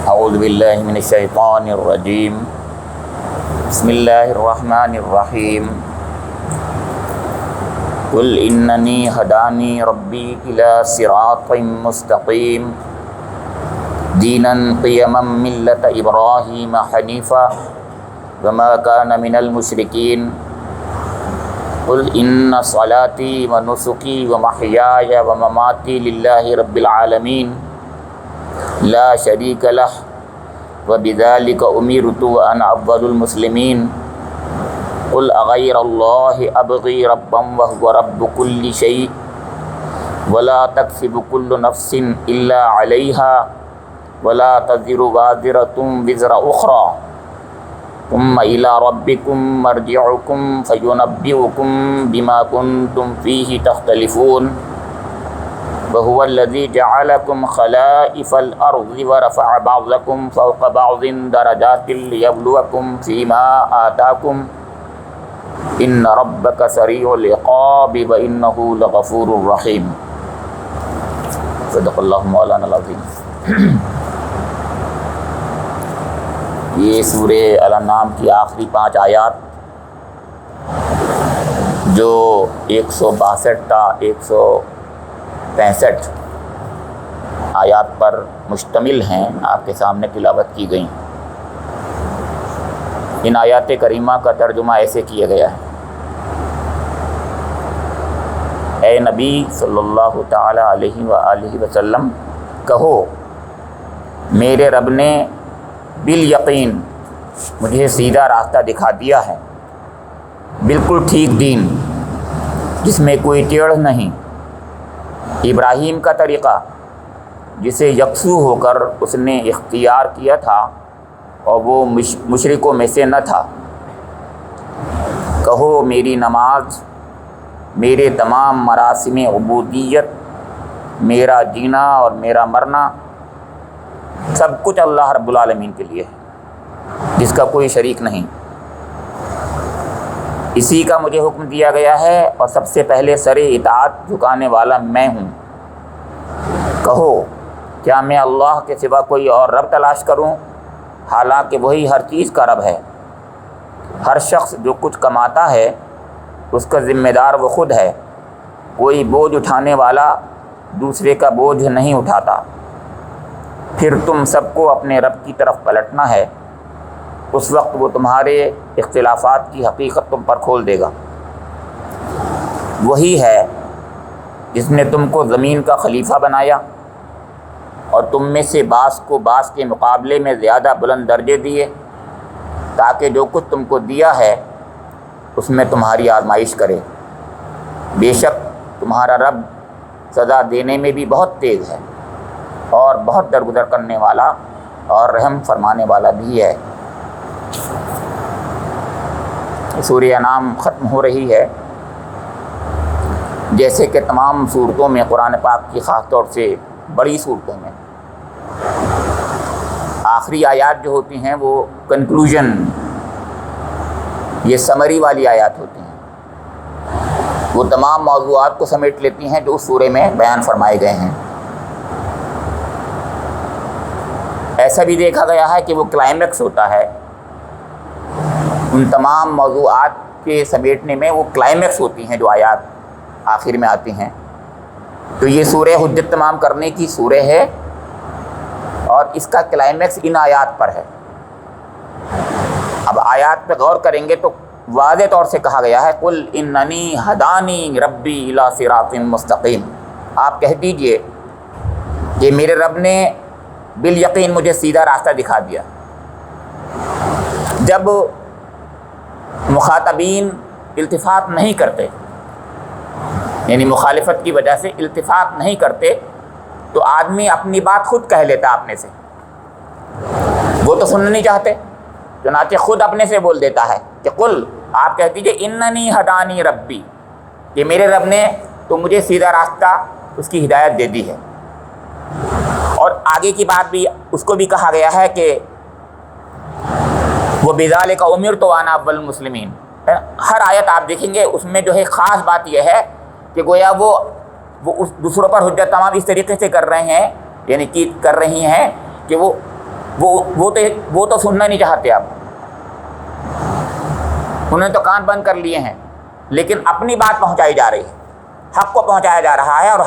اعوذ باللہ من الشیطان الرجیم بسم اللہ الرحمن الرحیم قل اننی ہدانی ربی الی صراط مستقیم دینا قیما ملۃ ابراہیم حنیفا وما کان من المشرکین قل ان صلاتی ونسکی ومحیای ومماتی للہ رب العالمین لا شریک لہ وبذلک امرت وانا اول المسلمین قل اغیر اللہ ابغی ربا وهو رب کل شیء ولا تکسب کل نفس الا علیہا ولا تزر وازرۃ وزر اخری ثم الی ربکم مرجعکم فینبئکم بما کنتم فیہ تختلفون وهو الذي جعلكم خلائف الأرض ورفع بعضكم فوق بعض درجات ليبلوكم فيما آتاكم إن ربك سريع العقاب وإنه لغفور رحيم صدق اللہ مولانا العظیم۔ یہ سورہ الانعام کی آخری 5 آیات جو 162 تا 165 آیات پر مشتمل ہیں، آپ کے سامنے تلاوت کی گئیں۔ ان آیات کریمہ کا ترجمہ ایسے کیا گیا ہے: اے نبی صلی اللہ تعالی علیہ وآلہ وسلم، کہو میرے رب نے بالیقین مجھے سیدھا راستہ دکھا دیا ہے، بالکل ٹھیک دین جس میں کوئی ٹیڑھ نہیں، ابراہیم کا طریقہ جسے یکسو ہو کر اس نے اختیار کیا تھا اور وہ مشرکوں میں سے نہ تھا۔ کہو میری نماز، میرے تمام مراسم عبودیت، میرا جینا اور میرا مرنا سب کچھ اللہ رب العالمین کے لیے ہے، جس کا کوئی شریک نہیں۔ اسی کا مجھے حکم دیا گیا ہے اور سب سے پہلے سر اطاعت جھکانے والا میں ہوں۔ کہو کیا میں اللہ کے سوا کوئی اور رب تلاش کروں، حالانکہ وہی ہر چیز کا رب ہے۔ ہر شخص جو کچھ کماتا ہے اس کا ذمہ دار وہ خود ہے، کوئی بوجھ اٹھانے والا دوسرے کا بوجھ نہیں اٹھاتا۔ پھر تم سب کو اپنے رب کی طرف پلٹنا ہے، اس وقت وہ تمہارے اختلافات کی حقیقت تم پر کھول دے گا۔ وہی ہے جس نے تم کو زمین کا خلیفہ بنایا اور تم میں سے بعض کو بعض کے مقابلے میں زیادہ بلند درجے دیے، تاکہ جو کچھ تم کو دیا ہے اس میں تمہاری آزمائش کرے۔ بے شک تمہارا رب سزا دینے میں بھی بہت تیز ہے اور بہت درگزر کرنے والا اور رحم فرمانے والا بھی ہے۔ سورہ انعام ختم ہو رہی ہے۔ جیسے کہ تمام صورتوں میں قرآن پاک کی خاص طور سے بڑی صورتوں میں آخری آیات جو ہوتی ہیں وہ کنکلوژن، یہ سمری والی آیات ہوتی ہیں، وہ تمام موضوعات کو سمیٹ لیتی ہیں جو اس سورے میں بیان فرمائے گئے ہیں۔ ایسا بھی دیکھا گیا ہے کہ وہ کلائمیکس ہوتا ہے، ان تمام موضوعات کے سمیٹنے میں وہ کلائمیکس ہوتی ہیں جو آیات آخر میں آتی ہیں۔ تو یہ سورہ حجت تمام کرنے کی سورہ ہے اور اس کا کلائمیکس ان آیات پر ہے۔ اب آیات پہ غور کریں گے تو واضح طور سے کہا گیا ہے قل اننی ہدانی ربی الی صراط مستقیم، آپ کہہ دیجئے کہ میرے رب نے بالیقین مجھے سیدھا راستہ دکھا دیا۔ جب مخاطبین التفات نہیں کرتے، یعنی مخالفت کی وجہ سے التفات نہیں کرتے، تو آدمی اپنی بات خود کہہ لیتا اپنے سے، وہ تو سننا نہیں چاہتے، چنانچہ خود اپنے سے بول دیتا ہے کہ قل، آپ کہہ دیجئے اننی ہدانی ربی، کہ میرے رب نے تو مجھے سیدھا راستہ اس کی ہدایت دے دی ہے۔ اور آگے کی بات بھی اس کو بھی کہا گیا ہے کہ وہ بذالک امرت وانا اول المسلمین۔ ہر آیت آپ دیکھیں گے اس میں جو ہے خاص بات یہ ہے کہ گویا وہ اس دوسروں پر حجت تمام اس طریقے سے کر رہے ہیں، یعنی کہ کر رہی ہیں کہ وہ وہ تو سننا نہیں چاہتے اب، انہوں نے تو کان بند کر لیے ہیں، لیکن اپنی بات پہنچائی جا رہی ہے، حق کو پہنچایا جا رہا ہے، اور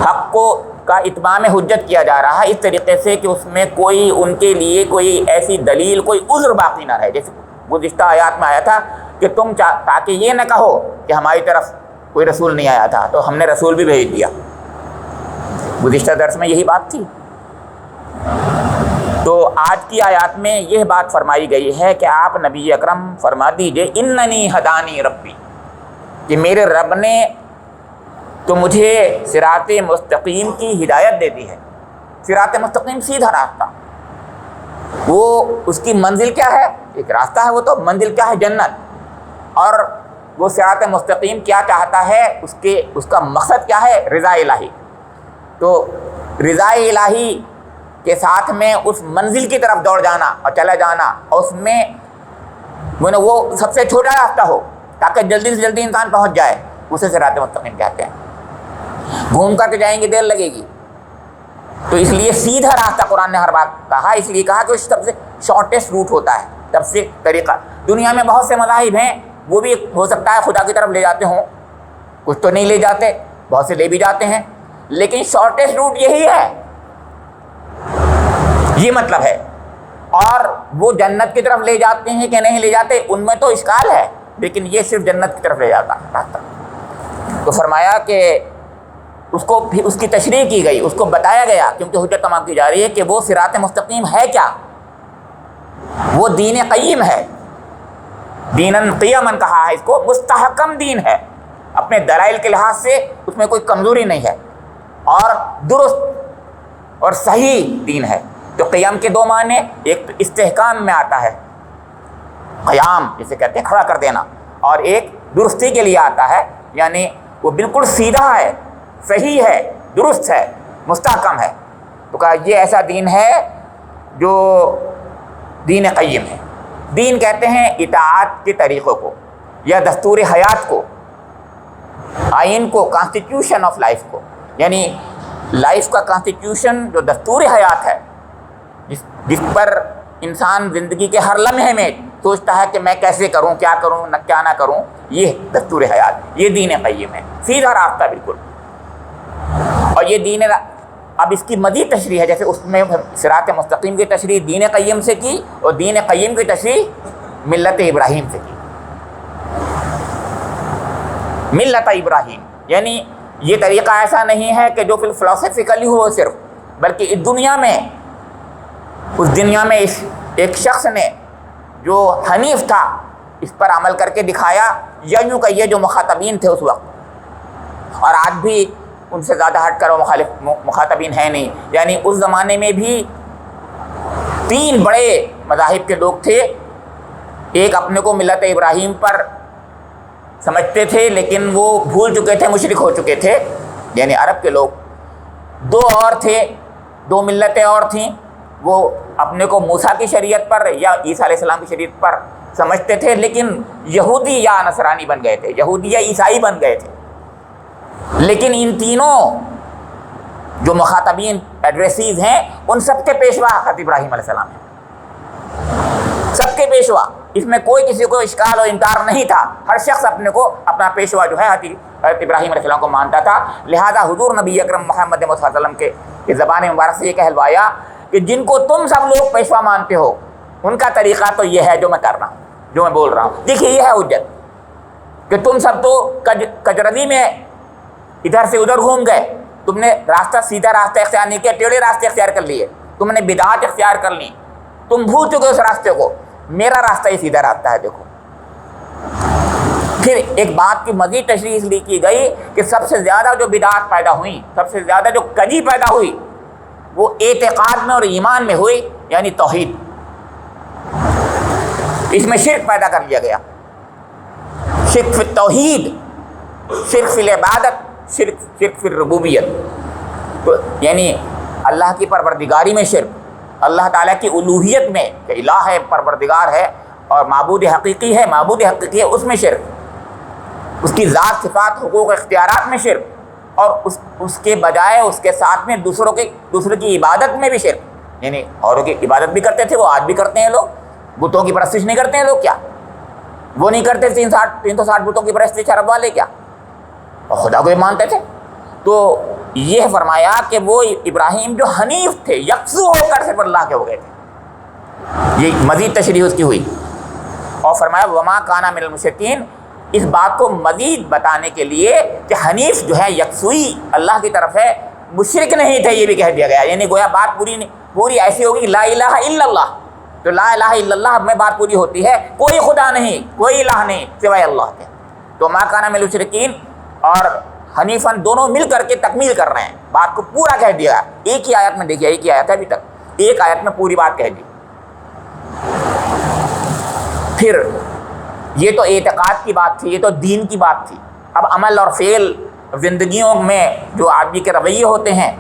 حق کو کا اتمام حجت کیا جا رہا ہے اس طریقے سے کہ اس میں کوئی ان کے لیے کوئی ایسی دلیل، کوئی عذر باقی نہ رہے. جیسے گزشتہ آیات میں آیا تھا کہ تم تاکہ یہ نہ کہو کہ ہماری طرف کوئی رسول نہیں آیا تھا تو ہم نے رسول بھی بھیج دیا. گزشتہ درس میں یہی بات تھی. تو آج کی آیات میں یہ بات فرمائی گئی ہے کہ آپ نبی اکرم فرما دیجئے اننی ہدانی ربی، کہ میرے رب نے تو مجھے صراط مستقیم کی ہدایت دے دی ہے. صراط مستقیم سیدھا راستہ، وہ اس کی منزل کیا ہے؟ ایک راستہ ہے، وہ تو منزل کیا ہے؟ جنت. اور وہ صراط مستقیم کیا چاہتا ہے؟ اس کا مقصد کیا ہے؟ رضا الہی. تو رضا الہی کے ساتھ میں اس منزل کی طرف دوڑ جانا اور چلا جانا، اور اس میں وہ سب سے چھوٹا راستہ ہو تاکہ جلدی سے جلدی انسان پہنچ جائے، اسے صراط مستقیم کہتے ہیں. گھوم کر کے جائیں گے دیر لگے گی. تو اس لیے سیدھا راستہ قرآن نے ہر بات کہا، اس لیے کہا کہ وہ سب سے شارٹیسٹ روٹ ہوتا ہے، سب سے طریقہ. دنیا میں بہت سے مذاہب ہیں، وہ بھی ہو سکتا ہے خدا کی طرف لے جاتے ہوں، کچھ تو نہیں لے جاتے، بہت سے لے بھی جاتے ہیں، لیکن شارٹیسٹ روٹ یہی ہے، یہ مطلب ہے. اور وہ جنت کی طرف لے جاتے ہیں کہ نہیں لے جاتے، ان میں تو اشکال ہے، لیکن یہ صرف جنت کی طرف لے جاتا راستہ. تو فرمایا کہ اس کو پھر اس کی تشریح کی گئی، اس کو بتایا گیا، کیونکہ حجت تمام کی جا رہی ہے کہ وہ صراط مستقیم ہے کیا. وہ دین قیم ہے، دیناً قیماً کہا ہے اس کو، مستحکم دین ہے، اپنے دلائل کے لحاظ سے اس میں کوئی کمزوری نہیں ہے، اور درست اور صحیح دین ہے. تو قیام کے دو معنی، ایک تو استحکام میں آتا ہے، قیام جسے کہتے ہیں کھڑا کر دینا، اور ایک درستی کے لیے آتا ہے، یعنی وہ بالکل سیدھا ہے، صحیح ہے، درست ہے، مستحکم ہے. تو کہا یہ ایسا دین ہے جو دین قیم ہے. دین کہتے ہیں اطاعت کے طریقوں کو یا دستور حیات کو، آئین کو، کانسٹیٹیوشن آف لائف کو، یعنی لائف کا کانسٹیٹیوشن جو دستور حیات ہے، جس پر انسان زندگی کے ہر لمحے میں سوچتا ہے کہ میں کیسے کروں، کیا کروں، کیا نہ کروں. یہ دستور حیات، یہ دین قیم ہے، سیدھا راستہ بالکل. اور یہ دین، اب اس کی مزید تشریح ہے، جیسے اس میں صراط مستقیم کی تشریح دین قیم سے کی، اور دین قیم کی تشریح ملت ابراہیم سے کی. ملت ابراہیم یعنی یہ طریقہ ایسا نہیں ہے کہ جو پھر فلاسفیکلی ہو صرف، بلکہ اس دنیا میں ایک شخص نے جو حنیف تھا اس پر عمل کر کے دکھایا، یا یوں کہیے جو مخاطبین تھے اس وقت، اور آج بھی ان سے زیادہ ہٹ کر وہ مخاطبین ہیں نہیں. یعنی اس زمانے میں بھی 3 بڑے مذاہب کے لوگ تھے. ایک اپنے کو ملت ابراہیم پر سمجھتے تھے، لیکن وہ بھول چکے تھے، مشرک ہو چکے تھے، یعنی عرب کے لوگ. 2 اور تھے، 2 ملتیں اور تھیں، وہ اپنے کو موسیٰ کی شریعت پر یا عیسیٰ علیہ السلام کی شریعت پر سمجھتے تھے، لیکن یہودی یا نصرانی بن گئے تھے، یہودی یا عیسائی بن گئے تھے. لیکن ان تینوں جو مخاطبین ایڈریسیز ہیں، ان سب کے پیشوا حضرت ابراہیم علیہ السلام ہیں، سب کے پیشوا. اس میں کوئی کسی کو اشکال اور انکار نہیں تھا. ہر شخص اپنے کو اپنا پیشوا جو ہے حضرت ابراہیم علیہ السلام کو مانتا تھا. لہذا حضور نبی اکرم محمد صلی اللہ علیہ وسلم کے زبان مبارک سے یہ کہلوایا کہ جن کو تم سب لوگ پیشوا مانتے ہو، ان کا طریقہ تو یہ ہے جو میں کر رہا ہوں، جو میں بول رہا ہوں. دیکھیے یہ ہے حجت کہ تم سب تو کجردی میں ادھر سے ادھر گھوم گئے، تم نے راستہ سیدھا راستہ اختیار نہیں کیا، ٹیڑھے راستے اختیار کر لیے، تم نے بدعات اختیار کر لی، تم بھول چکے اس راستے کو. میرا راستہ ہی سیدھا راستہ ہے. دیکھو پھر ایک بات کی مزید تشریح اس لیے کی گئی کہ سب سے زیادہ جو بدعات پیدا ہوئیں، سب سے زیادہ جو کجی پیدا ہوئی، وہ اعتقاد میں اور ایمان میں ہوئی، یعنی توحید. اس میں شرک پیدا کر لیا گیا، شرک فی التوحید، شرک فی العبادت، شرک فی الربوبیت. یعنی اللہ کی پروردگاری میں شرک، اللہ تعالیٰ کی الوہیت میں کہ الہ ہے، پروردگار ہے اور معبود حقیقی ہے، اس میں شرک، اس کی ذات، صفات، حقوق، اختیارات میں شرک، اور اس کے بجائے اس کے ساتھ میں دوسرے کی عبادت میں بھی شرک. یعنی اوروں کی عبادت بھی کرتے تھے، وہ آج بھی کرتے ہیں لوگ. بتوں کی پرستش نہیں کرتے ہیں لوگ کیا؟ وہ نہیں کرتے 360 بتوں کی پرستش عرب والے کیا؟ اور خدا کو بھی مانتے تھے. تو یہ فرمایا کہ وہ ابراہیم جو حنیف تھے، یکسو ہو کر صرف اللہ کے ہو گئے تھے. یہ مزید تشریح اس کی ہوئی. اور فرمایا وما کانا من المشرکین، اس بات کو مزید بتانے کے لیے کہ حنیف جو ہے یکسوئی اللہ کی طرف ہے، مشرک نہیں تھے، یہ بھی کہہ دیا گیا. یعنی گویا بات پوری ایسی ہوگی کہ لا الہ الا اللہ. تو لا الہ الا اللہ میں بات پوری ہوتی ہے، کوئی خدا نہیں، کوئی الہ نہیں سوائے اللہ کے. تو ما کانا من المشرکین اور حنیفاً دونوں مل کر کے تکمیل کر رہے ہیں، بات کو پورا کہہ دیا. ایک ہی آیت میں دیکھیے، ایک ہی آیت ہے ابھی تک، ایک آیت میں پوری بات کہہ دی. پھر یہ تو اعتقاد کی بات تھی، یہ تو دین کی بات تھی. اب عمل اور فعل زندگیوں میں جو آدمی کے رویے ہوتے ہیں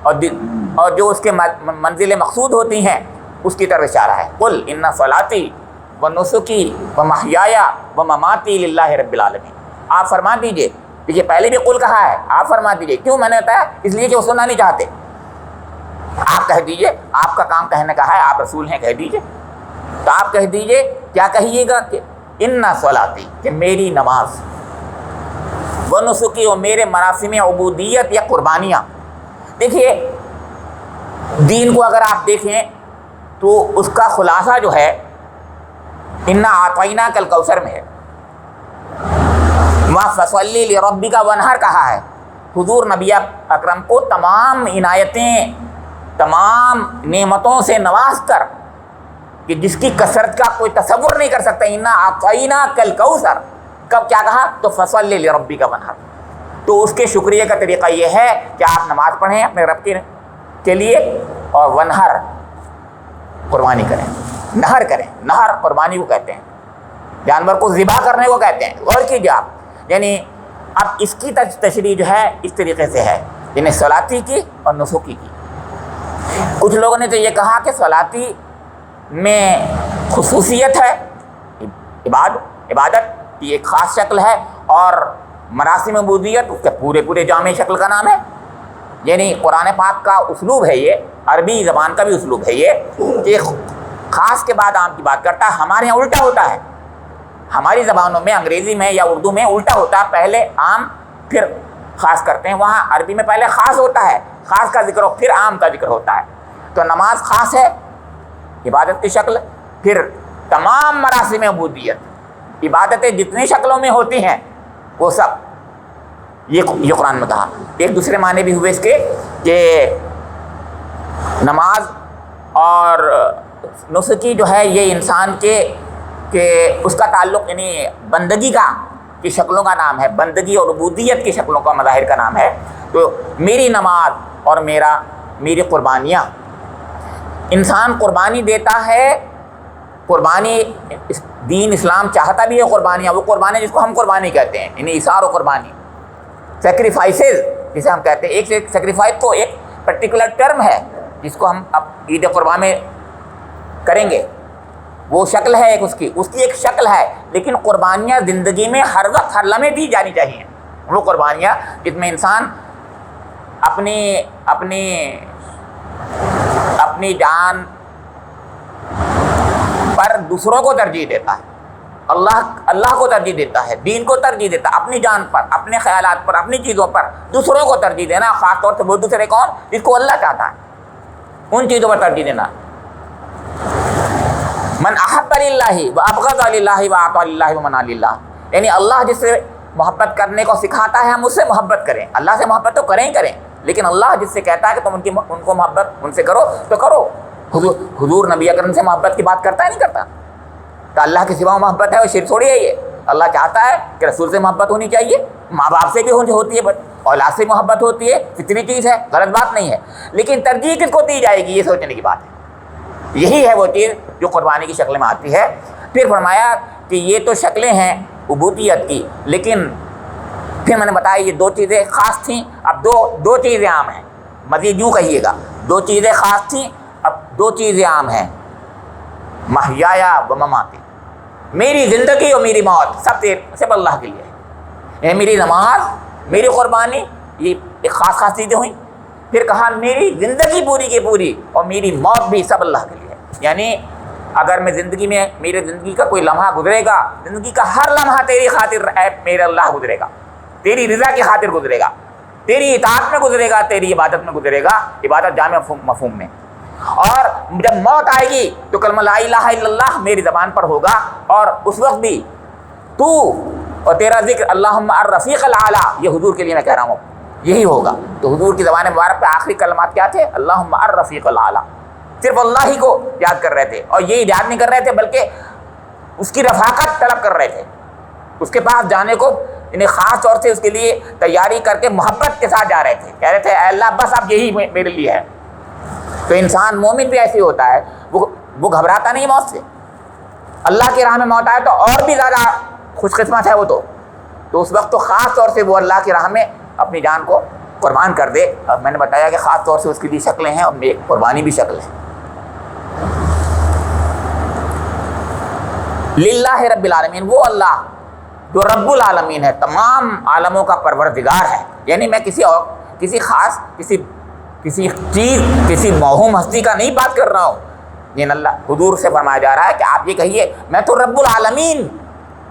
اور جو اس کے منزل مقصود ہوتی ہیں، اس کی طرف اشارہ ہے. قل ان صلاتی و نسکی و محیای و مماتی للہ رب العالمین. آپ فرما دیجئے، دیکھیے پہلے بھی قل کہا ہے، آپ فرما دیجئے. کیوں میں نے بتایا؟ اس لیے کہ وہ سننا نہیں چاہتے. آپ کہہ دیجئے، آپ کا کام کہنے کا ہے، آپ رسول ہیں، کہہ دیجئے. تو آپ کہہ دیجئے، کیا کہیے گا کہ ان صلاتی، کہ میری نماز، و نسکی، و میرے مراسم عبودیت یا قربانیاں. دیکھیے دین کو اگر آپ دیکھیں تو اس کا خلاصہ جو ہے انا اعطیناک الکوثر میں ہے. فصلی لربک وانحر کہا ہے. حضور نبی اکرم کو تمام عنایتیں، تمام نعمتوں سے نواز کر، کہ جس کی کثرت کا کوئی تصور نہیں کر سکتا. انا اعطیناک الکوثر کب کیا کہا؟ تو فصلی لربک وانحر. تو اس کے شکریہ کا طریقہ یہ ہے کہ آپ نماز پڑھیں اپنے رب کے لیے، اور وانحر قربانی کریں، نہر کریں. نہر قربانی کو کہتے ہیں، جانور کو ذبح کرنے کو کہتے ہیں. غور کیجیے آپ. یعنی اب اس کی تشریح جو ہے اس طریقے سے ہے، یعنی صلاتی کی اور نسکی کی. کچھ لوگوں نے تو یہ کہا کہ صلاتی میں خصوصیت ہے، عبادت کی ایک خاص شکل ہے، اور مراسم عبودیت اس کے پورے جامع شکل کا نام ہے. یعنی قرآن پاک کا اسلوب ہے یہ، عربی زبان کا بھی اسلوب ہے یہ، کہ خاص کے بعد عام کی بات کرتا ہے. ہمارے یہاں الٹا ہوتا ہے، ہماری زبانوں میں، انگریزی میں یا اردو میں الٹا ہوتا ہے، پہلے عام پھر خاص کرتے ہیں. وہاں عربی میں پہلے خاص ہوتا ہے، خاص کا ذکر ہو پھر عام کا ذکر ہوتا ہے. تو نماز خاص ہے، عبادت کی شکل. پھر تمام مراسم عبودیت، عبادتیں جتنی شکلوں میں ہوتی ہیں وہ سب یہ قرآن میں کہا. ایک دوسرے معنی بھی ہوئے اس کے کہ نماز اور نسکی جو ہے یہ انسان کہ اس کا تعلق یعنی بندگی کی شکلوں کا نام ہے، بندگی اور عبودیت کی شکلوں کا مظاہر کا نام ہے. تو میری نماز اور میری قربانیاں، انسان قربانی دیتا ہے. قربانی دین اسلام چاہتا بھی ہے قربانیاں، وہ قربانی جس کو ہم قربانی کہتے ہیں، یعنی اثار و قربانی، سیکریفائسز جسے ہم کہتے ہیں. ایک سیکریفائس تو ایک پرٹیکولر ٹرم ہے جس کو ہم اب عید قربان میں کریں گے، وہ شکل ہے ایک، اس کی ایک شکل ہے. لیکن قربانیاں زندگی میں ہر وقت ہر لمحے دی جانی چاہیے. وہ قربانیاں جس میں انسان اپنی جان پر دوسروں کو ترجیح دیتا ہے، اللہ کو ترجیح دیتا ہے، دین کو ترجیح دیتا ہے. اپنی جان پر، اپنے خیالات پر، اپنی چیزوں پر دوسروں کو ترجیح دینا، خاص طور سے وہ دوسرے کون؟ جس کو اللہ چاہتا ہے، ان چیزوں پر ترجیح دینا. من احب للہ و ابغض للہ و اعطى للہ و منع للہ. یعنی اللہ جس سے محبت کرنے کو سکھاتا ہے ہم اس سے محبت کریں. اللہ سے محبت تو کریں لیکن اللہ جس سے کہتا ہے کہ تم ان کو محبت ان سے کرو تو کرو. حضور نبی اکرم سے محبت کی بات کرتا ہے نہیں کرتا؟ تو اللہ کے سوا محبت ہے وہ شرک تھوڑی ہے. یہ اللہ چاہتا ہے کہ رسول سے محبت ہونی چاہیے، ماں باپ سے بھی ہوتی ہے، اولاد سے محبت ہوتی ہے، فطری چیز ہے، غلط بات نہیں ہے. لیکن ترجیح کس کو دی جائے گی یہ سوچنے کی بات ہے. یہی ہے وہ چیز جو قربانی کی شکل میں آتی ہے. پھر فرمایا کہ یہ تو شکلیں ہیں عبودیت کی، لیکن پھر میں نے بتایا یہ دو چیزیں خاص تھیں، اب دو چیزیں عام ہیں. مزید یوں کہیے گا، دو چیزیں خاص تھیں، اب دو چیزیں عام ہیں. محیایا و مماتی، میری زندگی اور میری موت سب اللہ کے لیے ہے. میری نماز، میری قربانی، یہ ایک خاص چیزیں ہوئیں. پھر کہا میری زندگی پوری کی پوری اور میری موت بھی سب اللہ کے لیے ہے. یعنی اگر میں زندگی میں میرے زندگی کا کوئی لمحہ گزرے گا، زندگی کا ہر لمحہ تیری خاطر اے میرے اللہ گزرے گا، تیری رضا کی خاطر گزرے گا، تیری اطاعت میں گزرے گا، تیری عبادت میں گزرے گا، عبادت جامع مفہوم میں. اور جب موت آئے گی تو کلمہ لا الہ الا اللہ میری زبان پر ہوگا، اور اس وقت بھی تو اور تیرا ذکر اللہم الرفیق الاعلی، یہ حضور کے لیے میں کہہ رہا ہوں، یہی ہوگا. تو حضور کی زبان مبارک پہ آخری کلمات کیا تھے؟ اللہم الرفیق الاعلی. صرف اللہ ہی کو یاد کر رہے تھے، اور یہ یاد نہیں کر رہے تھے بلکہ اس کی رفاقت طلب کر رہے تھے، اس کے پاس جانے کو انہیں خاص طور سے اس کے لیے تیاری کر کے محبت کے ساتھ جا رہے تھے. کہہ رہے تھے اے اللہ بس اب یہی میرے لیے ہے. تو انسان مومن بھی ایسے ہوتا ہے، وہ گھبراتا نہیں موت سے. اللہ کی راہ میں موت آئے تو اور بھی زیادہ خوش قسمت ہے وہ. تو اس وقت تو خاص طور سے وہ اللہ کی راہ میں اپنی جان کو قربان کر دے. اور میں نے بتایا کہ خاص طور سے اس کے لیے شکلیں ہیں، اور ایک قربانی بھی شکل ہے. للہ رب العالمین، وہ اللہ جو رب العالمین ہے، تمام عالموں کا پروردگار ہے. یعنی میں کسی خاص کسی چیز، کسی موہوم ہستی کا نہیں بات کر رہا ہوں. لیکن اللہ حضور سے فرمایا جا رہا ہے کہ آپ یہ کہیے میں تو رب العالمین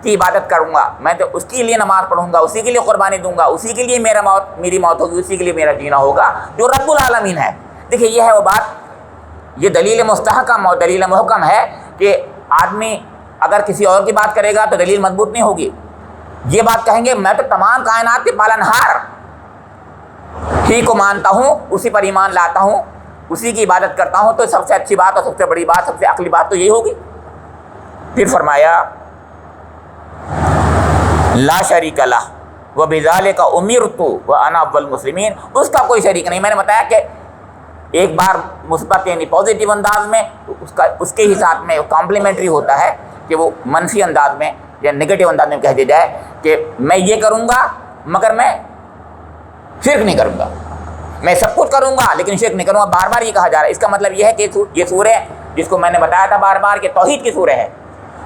کی عبادت کروں گا، میں تو اس کے لیے نماز پڑھوں گا، اسی کے لیے قربانی دوں گا، اسی کے لیے میری موت ہوگی، اسی کے لیے میرا جینا ہوگا جو رب العالمین ہے. دیکھیے یہ ہے وہ بات، یہ دلیل مستحکم اور دلیل محکم ہے کہ آدمی اگر کسی اور کی بات کرے گا تو دلیل مضبوط نہیں ہوگی. یہ بات کہیں گے میں تو تمام کائنات کے پالنہار ہی کو مانتا ہوں، اسی پر ایمان لاتا ہوں، اسی کی عبادت کرتا ہوں، تو سب سے اچھی بات اور سب سے بڑی بات، سب سے عقلی بات تو یہی ہوگی. پھر فرمایا لا شریک لہ وبذالک امرت وانا اول المسلمین، اس کا کوئی شریک نہیں. میں نے بتایا کہ ایک بار مثبت یعنی پازیٹیو انداز میں اس کے ہی ساتھ میں کمپلیمنٹری ہوتا ہے کہ وہ منفی انداز میں یا نگیٹو انداز میں کہہ دیا جائے کہ میں یہ کروں گا مگر میں شرک نہیں کروں گا، میں سب کچھ کروں گا لیکن شرک نہیں کروں گا. بار بار یہ کہا جا رہا ہے. اس کا مطلب یہ ہے کہ یہ سورہ جس کو میں نے بتایا تھا بار بار کہ توحید کی سورہ ہے،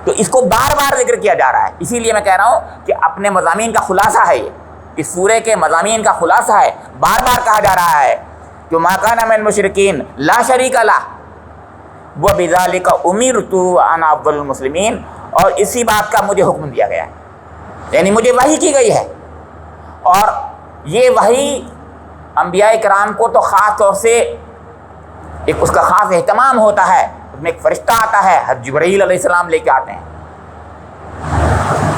تو اس کو بار بار ذکر کیا جا رہا ہے. اسی لیے میں کہہ رہا ہوں کہ اپنے مضامین کا خلاصہ ہے، یہ اس سورہ کے مضامین کا خلاصہ ہے. بار بار کہا جا رہا ہے کہ ما کان من المشرکین لا شریک لہ وبذالک امرت وانا اول المسلمین، اور اسی بات کا مجھے حکم دیا گیا ہے. یعنی مجھے وحی کی گئی ہے، اور یہ وحی انبیاء کرام کو تو خاص طور سے ایک اس کا خاص اہتمام ہوتا ہے. اس میں ایک فرشتہ آتا ہے، حضرت جبرائیل علیہ السلام لے کے آتے ہیں،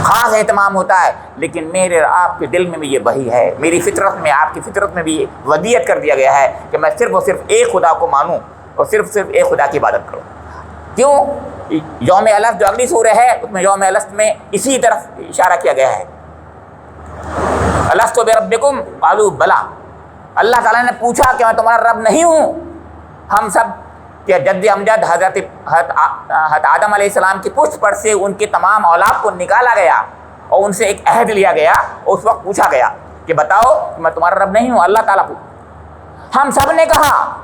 خاص اہتمام ہوتا ہے. لیکن میرے آپ کے دل میں بھی یہ وحی ہے، میری فطرت میں، آپ کی فطرت میں بھی یہ ودیت کر دیا گیا ہے کہ میں صرف اور صرف ایک خدا کو مانوں اور صرف ایک خدا کی عبادت کروں. کیوں؟ یوم الست جو اگلی سورہ ہے اس میں یوم الست میں اسی طرف اشارہ کیا گیا ہے. الست بربکم قالوا بلا، اللہ تعالیٰ نے پوچھا کہ میں تمہارا رب نہیں ہوں. ہم سب کہ جد امجد حضرت آدم علیہ السلام کی پشت پر سے ان کے تمام اولاد کو نکالا گیا اور ان سے ایک عہد لیا گیا، اور اس وقت پوچھا گیا کہ بتاؤ کہ میں تمہارا رب نہیں ہوں. اللہ تعالیٰ ہم سب نے کہا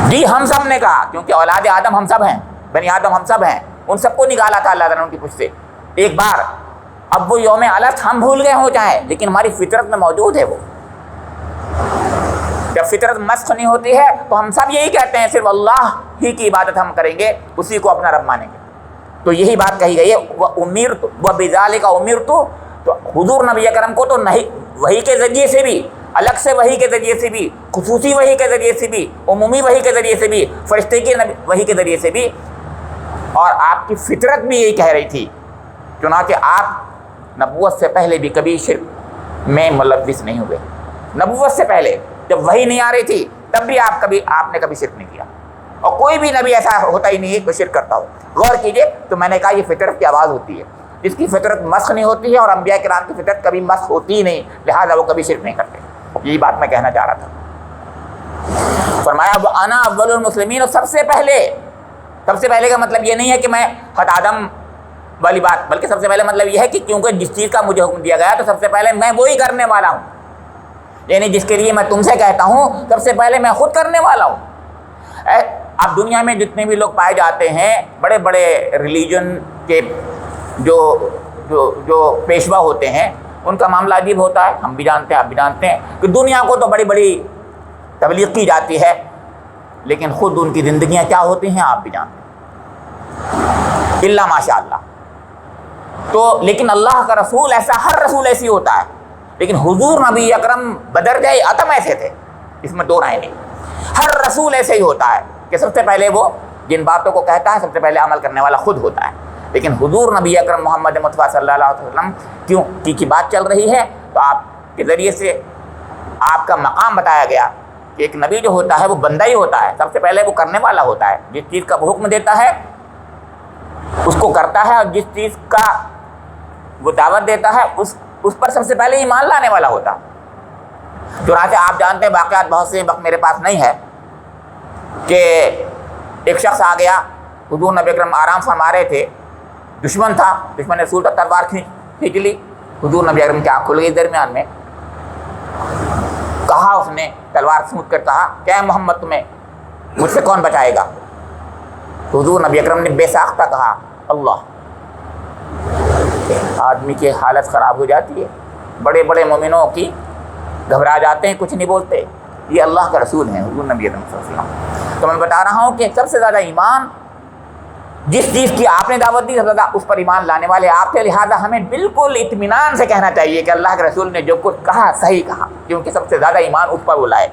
جی، ہم سب نے کہا، کیونکہ اولاد آدم ہم سب ہیں، بنی آدم ہم سب ہیں. ان سب کو نکالا تھا اللہ تعالیٰ نے ان کی پشت سے ایک بار. اب وہ یوم الست ہم بھول گئے ہو چاہے، لیکن ہماری فطرت میں موجود ہے. وہ جب فطرت مسخ نہیں ہوتی ہے تو ہم سب یہی کہتے ہیں صرف اللہ ہی کی عبادت ہم کریں گے، اسی کو اپنا رب مانیں گے. تو یہی بات کہی گئی ہے وَأُمِرْتُ وَبِذَالِكَ أُمِرْتُ. تو حضور نبی اکرم کو تو نہیں وحی کے ذریعے سے بھی، الگ سے وحی کے ذریعے سے بھی، خصوصی وحی کے ذریعے سے بھی، عمومی وحی کے ذریعے سے بھی، فرشتے کی وحی کے ذریعے سے بھی، اور آپ کی فطرت بھی یہی کہہ رہی تھی. چنانچہ آپ نبوت سے پہلے بھی کبھی شرک میں ملوث نہیں ہوئے. نبوت سے پہلے جب وحی نہیں آ رہی تھی تب بھی آپ نے کبھی شرک نہیں کیا، اور کوئی بھی نبی ایسا ہوتا ہی نہیں ہے کہ شرک کرتا ہو. غور کیجئے تو میں نے کہا یہ فطرت کی آواز ہوتی ہے، جس کی فطرت مسخ نہیں ہوتی ہے، اور انبیاء کرام کی فطرت کبھی مسخ ہوتی ہی نہیں، لہٰذا وہ کبھی شرک نہیں کرتے. یہی بات میں کہنا چاہ رہا تھا. فرمایا انا اول المسلمین، اور سب سے پہلے کا مطلب یہ نہیں ہے کہ میں حضرت آدم والی بات، بلکہ سب سے پہلے مطلب یہ ہے کہ کیونکہ جس چیز کا مجھے حکم دیا گیا تو سب سے پہلے میں وہی کرنے والا ہوں. یعنی جس کے لیے میں تم سے کہتا ہوں سب سے پہلے میں خود کرنے والا ہوں. اب دنیا میں جتنے بھی لوگ پائے جاتے ہیں، بڑے بڑے ریلیجن کے جو پیشوا ہوتے ہیں، ان کا معاملہ عجیب ہوتا ہے، ہم بھی جانتے ہیں، آپ بھی جانتے ہیں کہ دنیا کو تو بڑی بڑی تبلیغ کی جاتی ہے، لیکن خود ان کی زندگیاں کیا ہوتی ہیں آپ بھی جانتے ہیں، الا ماشاء اللہ۔ تو لیکن اللہ کا رسول ایسا، ہر رسول ایسی ہوتا ہے، لیکن حضور نبی اکرم بدرجہ عتم ایسے تھے، اس میں دو رائے نہیں۔ ہر رسول ایسے ہی ہوتا ہے کہ سب سے پہلے وہ جن باتوں کو کہتا ہے سب سے پہلے عمل کرنے والا خود ہوتا ہے، لیکن حضور نبی اکرم محمد مصطفیٰ صلی اللہ علیہ وسلم کیوں کی بات چل رہی ہے تو آپ کے ذریعے سے آپ کا مقام بتایا گیا کہ ایک نبی جو ہوتا ہے وہ بندہ ہی ہوتا ہے، سب سے پہلے وہ کرنے والا ہوتا ہے، جس چیز کا وہ حکم دیتا ہے اس کو کرتا ہے، اور جس چیز کا وہ دعوت دیتا ہے اس پر سب سے پہلے ایمان لانے والا ہوتا۔ چنانچہ آپ جانتے ہیں واقعات بہت سے، وقت میرے پاس نہیں ہے، کہ ایک شخص آ گیا، حضور نبی اکرم آرام فرما رہے تھے، دشمن تھا، دشمن نے رسول پر تلوار کھینچ لی، حضور نبی اکرم کی آنکھ کھل گئی درمیان میں، کہا اس نے تلوار سونت کر کہا کیا محمد تمہیں مجھ سے کون بچائے گا؟ حضور نبی اکرم نے بے ساختہ کہا اللہ۔ آدمی کی حالت خراب ہو جاتی ہے، بڑے بڑے مومنوں کی گھبرا جاتے ہیں، کچھ نہیں بولتے، یہ اللہ کا رسول ہیں حضور نبی اکرم صلی اللہ علیہ وسلم۔ تو میں بتا رہا ہوں کہ سب سے زیادہ ایمان جس چیز کی آپ نے دعوت دی سب سے زیادہ اس پر ایمان لانے والے آپ تھے، لہٰذا ہمیں بالکل اطمینان سے کہنا چاہیے کہ اللہ کے رسول نے جو کچھ کہا صحیح کہا، کیونکہ سب سے زیادہ ایمان اس پر وہ لائے۔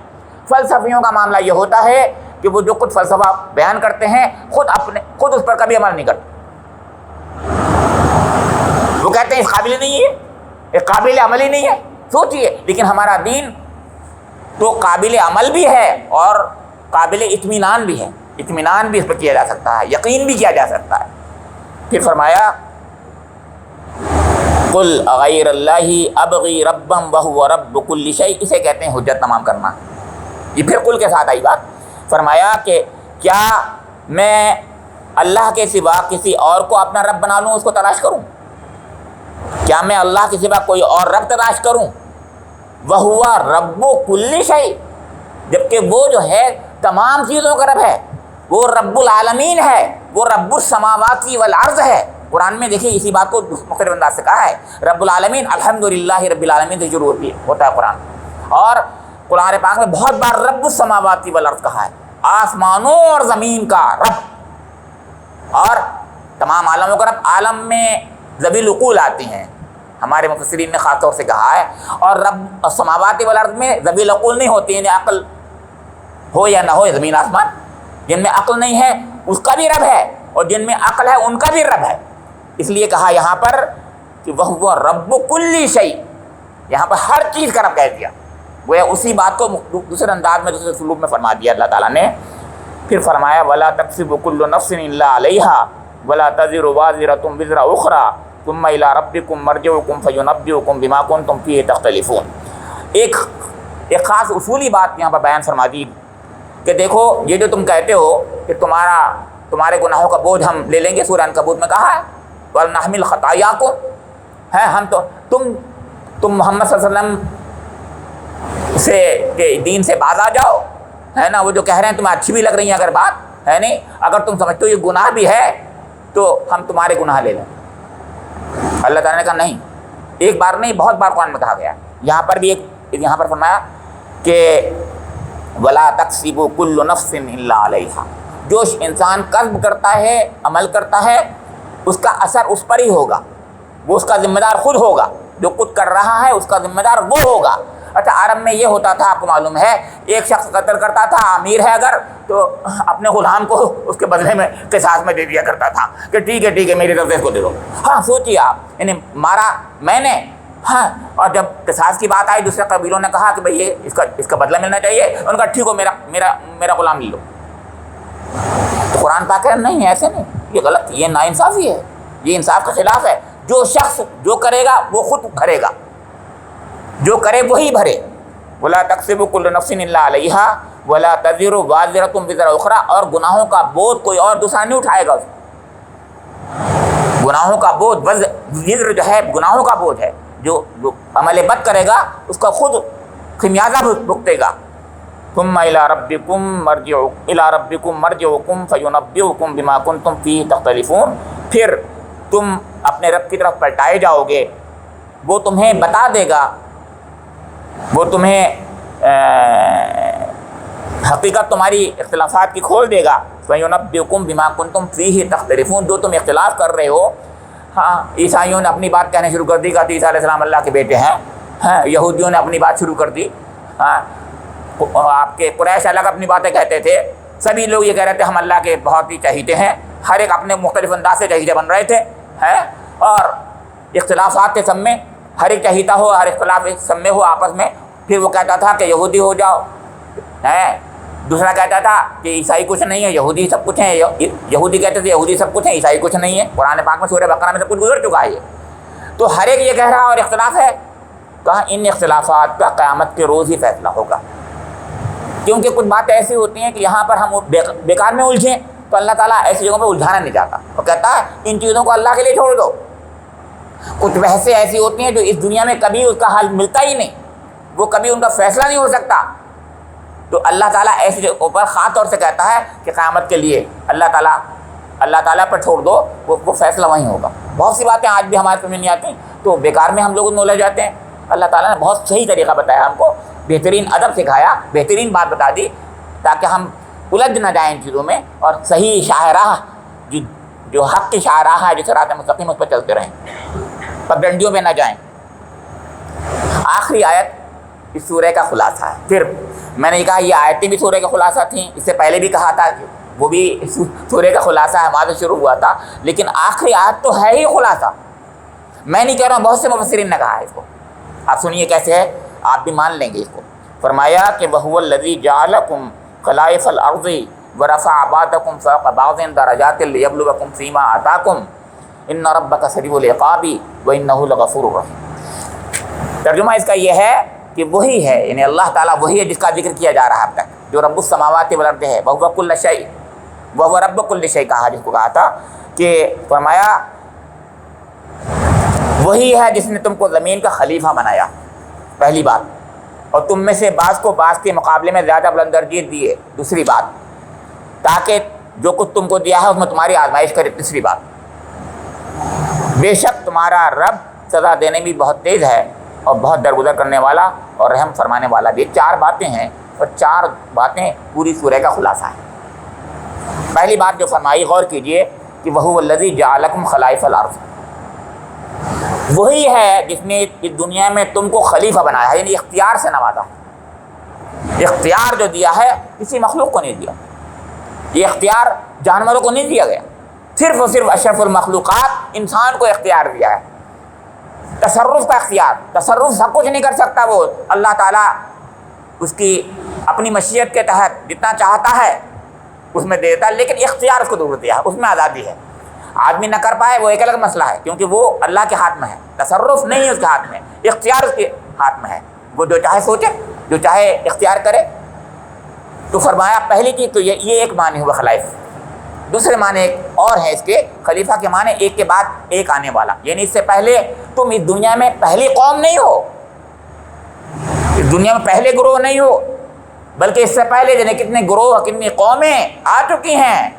فلسفیوں کا معاملہ یہ ہوتا ہے کہ وہ جو کچھ فلسفہ بیان کرتے ہیں خود اس پر کبھی عمل نہیں کرتے، وہ کہتے ہیں اس قابل نہیں ہے، یہ قابل عمل ہی نہیں ہے، سوچئے، لیکن ہمارا دین تو قابل عمل بھی ہے اور قابل اطمینان بھی ہے، اطمینان بھی اس پر کیا جا سکتا ہے، یقین بھی کیا جا سکتا ہے۔ پھر فرمایا قل غیر اللہ ابغی ربا وہو رب کل شیء، اسے کہتے ہیں حجت تمام کرنا۔ یہ پھر قل کے ساتھ آئی بات، فرمایا کہ کیا میں اللہ کے سوا کسی اور کو اپنا رب بنا لوں، اس کو تلاش کروں؟ کیا میں اللہ کے سوا کوئی اور رب تلاش کروں؟ وہو رب کل شیء، جبکہ وہ جو ہے تمام چیزوں کا رب ہے، وہ رب العالمین ہے، وہ رب السماوات والارض ہے۔ قرآن میں دیکھیے اسی بات کو مختلف انداز سے کہا ہے، رب العالمین، الحمدللہ رب العالمین سے شروع ہوتا ہے قرآن، اور قرآن پاک میں بہت بار رب السماوات والارض کہا ہے، آسمانوں اور زمین کا رب، اور تمام عالموں کا رب۔ عالم میں ذوی العقول آتی ہیں، ہمارے مفسرین نے خاص طور سے کہا ہے، اور رب السماوات والارض میں ذوی العقول نہیں ہوتی، یعنی عقل ہو یا نہ ہو، زمین آسمان، جن میں عقل نہیں ہے اس کا بھی رب ہے، اور جن میں عقل ہے ان کا بھی رب ہے۔ اس لیے کہا یہاں پر کہ وہ رب کل شیء، یہاں پر ہر چیز کا رب کہہ دیا، وہ اسی بات کو دوسرے انداز میں دوسرے اسلوب میں فرما دیا اللہ تعالیٰ نے۔ پھر فرمایا ولا تکسب کل نفس الا علیہا ولا تزر وازرۃ وزر اخری ثم الی ربکم مرجعکم فینبئکم بما کنتم فیہ تختلفون۔ ایک خاص اصولی بات یہاں پر بیان فرما دی کہ دیکھو یہ جو تم کہتے ہو کہ تمہارے گناہوں کا بوجھ ہم لے لیں گے، سورہ عنکبوت میں کہا ہے وَلْنَحْمِلْ خَطَايَاكُمْ، ہے ہم تو تم محمد صلی اللہ علیہ وسلم سے کہ دین سے باز آ جاؤ، ہے نا، وہ جو کہہ رہے ہیں تمہیں اچھی بھی لگ رہی ہیں اگر بات ہے نہیں، اگر تم سمجھتے ہو یہ گناہ بھی ہے تو ہم تمہارے گناہ لے لیں۔ اللہ تعالیٰ نے کہا نہیں، ایک بار نہیں بہت بار قرآن میں کہا گیا، یہاں پر بھی یہاں پر فرمایا کہ ولا تکسب کل نفس الا علیہا، جو انسان کسب کرتا ہے، عمل کرتا ہے، اس کا اثر اس پر ہی ہوگا، وہ اس کا ذمہ دار خود ہوگا، جو کچھ کر رہا ہے اس کا ذمہ دار وہ ہوگا۔ اچھا عرب میں یہ ہوتا تھا، آپ کو معلوم ہے، ایک شخص قتل کرتا تھا، امیر ہے اگر، تو اپنے غلام کو اس کے بدلے میں قصاص میں دے دیا کرتا تھا کہ ٹھیک ہے میری طرف سے اس کو دے دو۔ ہاں سوچیے آپ، یعنی مارا میں نے، ہاں، اور جب قصاص کی بات آئی دوسرے قبیلوں نے کہا کہ بھئی یہ اس کا بدلہ ملنا چاہیے، ان کا ٹھیک ہو میرا غلام لے لو۔ تو قرآن پاک ہے نہیں ایسے نہیں، یہ غلط، یہ ناانصافی ہے، یہ انصاف کے خلاف ہے۔ جو شخص جو کرے گا وہ خود بھرے گا، جو کرے وہی بھرے۔ ولا تکسب کل نفس الا علیہا ولا تزر وازرۃ وزر اخری، اور گناہوں کا بوجھ کوئی اور دوسرا نہیں اٹھائے گا، گناہوں کا بوجھ، وزر جو ہے گناہوں کا بوجھ ہے، جو عمل بد کرے گا اس کا خود خمیازہ بھگتے گا۔ ثم الی ربکم مرجعکم فینبئکم بما کنتم فیہ تختلفون، پھر تم اپنے رب کی طرف پلٹائے جاؤ گے، وہ تمہیں بتا دے گا، وہ تمہیں حقیقت تمہاری اختلافات کی کھول دے گا۔ فَيُنَبِّئُكُم بِمَا كُنتُمْ فِيهِ تَخْتَلِفُونَ، جو تم اختلاف کر رہے ہو۔ ہاں، عیسائیوں نے اپنی بات کہنے شروع کر دی کہ عیسیٰ علیہ السلام اللہ کے بیٹے ہیں، ہاں، یہودیوں نے اپنی بات شروع کر دی، ہاں، آپ کے قریش الگ اپنی باتیں کہتے تھے، سبھی لوگ یہ کہہ رہے تھے ہم اللہ کے بہت ہی چہیتے ہیں، ہر ایک اپنے مختلف انداز سے چہیتے بن رہے تھے، ہیں، اور اختلافات تھے سب میں، ہر ایک چہیتا ہو، ہر اختلاف سب میں ہو آپس میں۔ پھر وہ کہتا تھا کہ یہودی ہو جاؤ، ہیں، دوسرا کہتا تھا کہ عیسائی کچھ نہیں ہے، یہودی سب کچھ ہیں، یہودی کہتے تھے یہودی سب کچھ ہیں، عیسائی کچھ نہیں ہے۔ قرآن پاک میں سورہ بقرہ میں سب کچھ گزر چکا ہے یہ، تو ہر ایک یہ کہہ رہا اور اختلاف ہے۔ کہا ان اختلافات کا قیامت کے روز ہی فیصلہ ہوگا، کیونکہ کچھ باتیں ایسی ہوتی ہیں کہ یہاں پر ہم بیکار میں الجھیں تو اللہ تعالیٰ ایسی جگہوں پہ الجھانا نہیں چاہتا، وہ کہتا ہے ان چیزوں کو اللہ کے لیے چھوڑ دو۔ کچھ بحثیں ایسی ہوتی ہیں جو اس دنیا میں کبھی اس کا حل ملتا ہی نہیں، وہ کبھی ان کا فیصلہ نہیں ہو سکتا، تو اللہ تعالیٰ ایسی جگہوں پر خاص طور سے کہتا ہے کہ قیامت کے لیے اللہ تعالیٰ پر چھوڑ دو، وہ فیصلہ وہیں ہوگا۔ بہت سی باتیں آج بھی ہمارے سمجھ نہیں آتی تو بیکار میں ہم لوگ نولے جاتے ہیں۔ اللہ تعالیٰ نے بہت صحیح طریقہ بتایا ہم کو، بہترین ادب سکھایا، بہترین بات بتا دی تاکہ ہم الجھ نہ جائیں ان چیزوں میں، اور صحیح شاہراہ جو حق کی شاہراہ ہے، جو صراط مستقیم، اس پر چلتے رہیں، پگڈنڈیوں میں نہ جائیں۔ آخری آیت اس سورہ کا خلاصہ ہے۔ پھر میں نے کہا یہ آیتیں بھی سورہ کا خلاصہ تھیں، اس سے پہلے بھی کہا تھا کہ وہ بھی سورہ کا خلاصہ ہے، وہاں سے شروع ہوا تھا، لیکن آخری آیت تو ہے ہی خلاصہ۔ میں نہیں کہہ رہا ہوں، بہت سے مفسرین نے کہا ہے اس کو، آپ سنیے کیسے ہے، آپ بھی مان لیں گے اس کو۔ فرمایا کہ وَهُوَ الَّذِي جَعَلَكُمْ خَلَائِفَ الْأَرْضِ وَرَفَعَ بَعْضَكُمْ فَوْقَ بَعْضٍ دَرَجَاتٍ لِيَبْلُوَكُمْ فِي مَا آتَاكُمْ إِنَّ رَبَّكَ سَرِيعُ الْعِقَابِ وَإِنَّهُ لَغَفُورٌ رَحِيمٌ۔ ترجمہ اس کا یہ ہے کہ وہی ہے، یعنی اللہ تعالیٰ وہی ہے جس کا ذکر کیا جا رہا ہے اب تک، جو رب السماوات والارض ہے، وَهُوَ كُلُّ شَيْءٍ وَهُوَ رَبُّ كُلِّ شَيْءٍ کہا، جس کو کہا تھا کہ فرمایا وہی ہے جس نے تم کو زمین کا خلیفہ بنایا، پہلی بات، اور تم میں سے بعض کو بعض کے مقابلے میں زیادہ بلند درجے دیے، دوسری بات، تاکہ جو کچھ تم کو دیا ہے اس میں تمہاری آزمائش کرے، تیسری بات، بے شک تمہارا رب سزا دینے میں بہت تیز ہے اور بہت درگزر کرنے والا اور رحم فرمانے والا بھی۔ چار باتیں ہیں اور چار باتیں پوری سورہ کا خلاصہ ہے۔ پہلی بات جو فرمائی، غور کیجئے کہ وَهُوَ الَّذِي جَعَلَكُمْ خَلَائِفَ الْأَرْضِ، وہی ہے جس نے اس دنیا میں تم کو خلیفہ بنایا ہے، یعنی اختیار سے نوازا۔ اختیار جو دیا ہے کسی مخلوق کو نہیں دیا، یہ اختیار جانوروں کو نہیں دیا گیا، صرف اور صرف اشرف المخلوقات انسان کو اختیار دیا ہے، تصرف کا اختیار۔ تصرف سب کچھ نہیں کر سکتا وہ، اللہ تعالیٰ اس کی اپنی مشیت کے تحت جتنا چاہتا ہے اس میں دیتا ہے، لیکن اختیار اس کو ضرور دیا ہے، اس میں آزادی ہے۔ آدمی نہ کر پائے وہ ایک الگ مسئلہ ہے، کیونکہ وہ اللہ کے ہاتھ میں ہے، تصرف نہیں ہے اس کے ہاتھ میں، اختیار اس کے ہاتھ میں ہے، وہ جو چاہے سوچے، جو چاہے اختیار کرے۔ تو فرمایا پہلی چیز تو یہ ایک معنی ہوا خلائف۔ دوسرے معنی ایک اور ہے اس کے، خلیفہ کے معنی ایک کے بعد ایک آنے والا، یعنی اس سے پہلے تم اس دنیا میں پہلی قوم نہیں ہو، اس دنیا میں پہلے گروہ نہیں ہو، بلکہ اس سے پہلے جنہیں کتنے گروہ، کتنی قومیں آ چکی ہیں،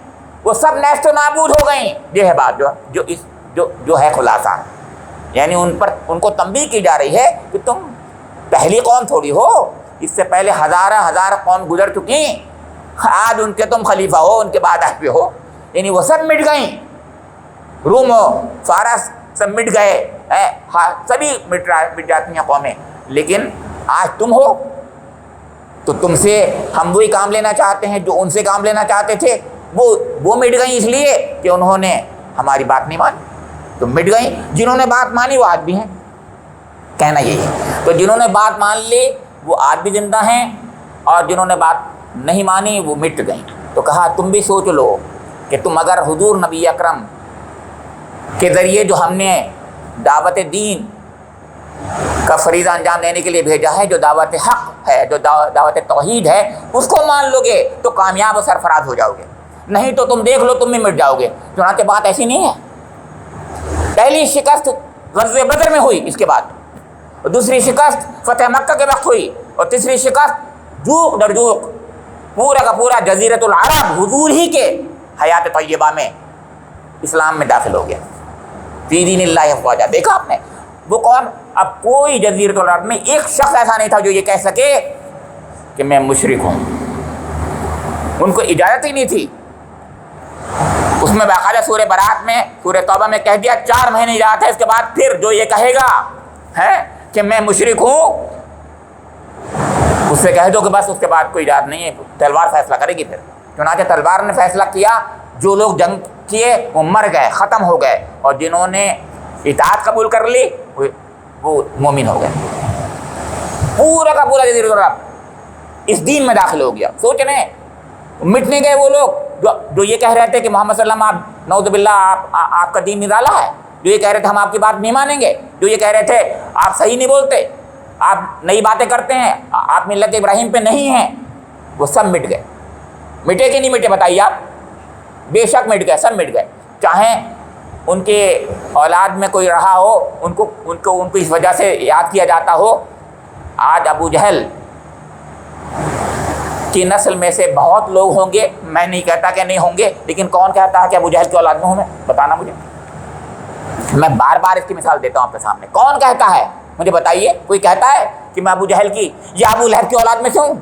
وہ سب نیست و نابود ہو گئیں۔ یہ ہے بات جو ہے خلاصہ، یعنی ان کو تنبیہ کی جا رہی ہے کہ تم پہلی قوم تھوڑی ہو، اس سے پہلے ہزار قوم گزر چکی، آج ان کے تم خلیفہ ہو، ان کے بعد آپ ہو، یعنی وہ سب مٹ گئیں، روم و فارس سب مٹ گئے، سبھی مٹ جاتی ہیں قومیں، لیکن آج تم ہو تو تم سے ہم وہی کام لینا چاہتے ہیں جو ان سے کام لینا چاہتے تھے۔ وہ مٹ گئیں اس لیے کہ انہوں نے ہماری بات نہیں مانی، تو مٹ گئیں۔ جنہوں نے بات مانی وہ آج بھی ہیں، کہنا یہی ہے۔ تو جنہوں نے بات مان لی وہ آج بھی زندہ ہیں، اور جنہوں نے بات نہیں مانی وہ مٹ گئیں۔ تو کہا تم بھی سوچ لو کہ تم اگر حضور نبی اکرم کے ذریعے جو ہم نے دعوت دین کا فریضہ انجام دینے کے لیے بھیجا ہے، جو دعوت حق ہے، جو دعوت توحید ہے، اس کو مان لو گے تو کامیاب و سرفراز ہو جاؤ گے، نہیں تو تم دیکھ لو تم بھی مٹ جاؤ گے۔ چنانچہ بات ایسی نہیں ہے۔ پہلی شکست غزوہ بدر میں ہوئی، اس کے بعد دوسری شکست فتح مکہ کے وقت ہوئی، اور تیسری شکست جوق در جوق پورا کا پورا جزیرۃ العرب حضور ہی کے حیات طیبہ میں اسلام میں داخل ہو گیا، فی دین اللہ افواجا۔ دیکھا آپ نے وہ کون؟ اب کوئی جزیرۃ العرب میں ایک شخص ایسا نہیں تھا جو یہ کہہ سکے کہ میں مشرک ہوں، ان کو اجازت ہی نہیں تھی۔ اس میں باقاعدہ سورہ برات میں، سورہ توبہ میں کہہ دیا 4 مہینے اجازت ہے، اس کے بعد پھر جو یہ کہے گا ہے کہ میں مشرک ہوں، اس سے کہہ دو کہ بس اس کے بعد کوئی اجازت نہیں ہے، تلوار فیصلہ کرے گی۔ پھر چنانچہ تلوار نے فیصلہ کیا، جو لوگ جنگ کیے وہ مر گئے، ختم ہو گئے، اور جنہوں نے اطاعت قبول کر لی وہ مومن ہو گئے۔ پورا کا پورا جزیرۃ العرب اس دین میں داخل ہو گیا۔ سوچ رہے ہیں مٹنے گئے وہ لوگ جو یہ کہہ رہے تھے کہ محمد صلی اللہ علیہ وسلم آپ نعوذ باللہ آپ کا دین نرالا ہے، جو یہ کہہ رہے تھے ہم آپ کی بات نہیں مانیں گے، جو یہ کہہ رہے تھے آپ صحیح نہیں بولتے، آپ نئی باتیں کرتے ہیں، آپ ملت ابراہیم پہ نہیں ہیں، وہ سب مٹ گئے۔ مٹے کہ نہیں مٹے بتائیے آپ؟ بے شک مٹ گئے، سب مٹ گئے۔ چاہیں ان کے اولاد میں کوئی رہا ہو، ان کو اس وجہ سے یاد کیا جاتا ہو۔ آج ابو جہل کی نسل میں سے بہت لوگ ہوں گے، میں نہیں کہتا کہ نہیں ہوں گے، لیکن کون کہتا ہے کہ ابو جہل کی اولاد میں ہوں میں؟ بتانا مجھے، میں بار بار اس کی مثال دیتا ہوں آپ کے سامنے۔ کون کہتا ہے مجھے بتائیے؟ کوئی کہتا ہے کہ میں ابو جہل کی یا ابو لہب کی اولاد میں سے ہوں؟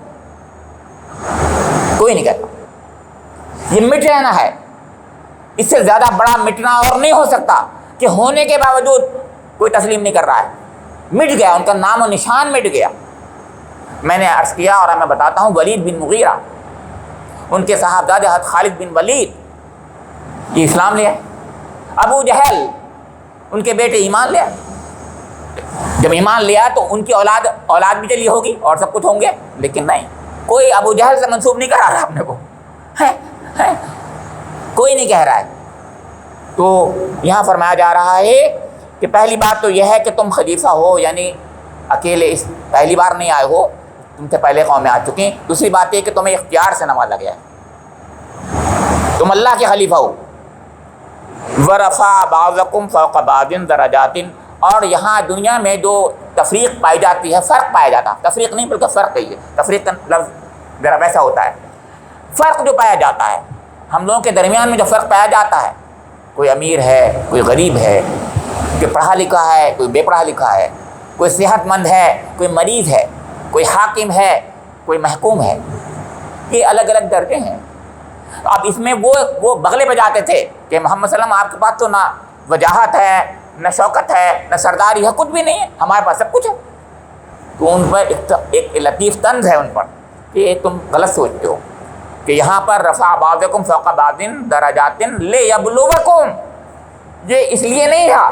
کوئی نہیں کہتا۔ یہ مٹ رہنا ہے، اس سے زیادہ بڑا مٹنا اور نہیں ہو سکتا کہ ہونے کے باوجود کوئی تسلیم نہیں کر رہا ہے۔ مٹ گیا، ان کا نام و نشان مٹ گیا۔ میں نے عرض کیا اور میں بتاتا ہوں، ولید بن مغیرہ، ان کے صاحبزادے حضرت خالد بن ولید یہ اسلام لیا۔ ابو جہل ان کے بیٹے ایمان لیا، جب ایمان لیا تو ان کی اولاد بھی چلی ہوگی اور سب کچھ ہوں گے، لیکن نہیں، کوئی ابو جہل سے منسوب نہیں کرا رہا اپنے کو، کوئی نہیں کہہ رہا ہے۔ تو یہاں فرمایا جا رہا ہے کہ پہلی بات تو یہ ہے کہ تم خلیفہ ہو، یعنی اکیلے اس پہلی بار نہیں آئے ہو، تم سے پہلے قومیں آ چکی ہیں۔ دوسری بات یہ کہ تمہیں اختیار سے نوازا گیا ہے، تم اللہ کے خلیفہ ہو۔ ورفع بعضکم فوق بعض درجات، اور یہاں دنیا میں جو تفریق پائی جاتی ہے، فرق پایا جاتا ہے، تفریق نہیں بلکہ فرق ہی ہے، تفریق کا لفظ ذرا ویسا ہوتا ہے، فرق جو پایا جاتا ہے ہم لوگوں کے درمیان میں، جو فرق پایا جاتا ہے، کوئی امیر ہے، کوئی غریب ہے، کوئی پڑھا لکھا ہے، کوئی بے پڑھا لکھا ہے، کوئی صحت مند ہے، کوئی مریض ہے، کوئی حاکم ہے، کوئی محکوم ہے، یہ الگ الگ درجے ہیں۔ اب اس میں وہ بغلے بجاتے تھے کہ محمد صلی اللہ علیہ وسلم آپ کے پاس تو نہ وجاہت ہے، نہ شوکت ہے، نہ سرداری ہے، کچھ بھی نہیں ہے، ہمارے پاس سب کچھ ہے۔ تو ان پر ایک لطیف طنز ہے ان پر کہ تم غلط سوچتے ہو کہ یہاں پر رفع بعضکم فوق بعض درجات لیبلوکم، یہ اس لیے نہیں تھا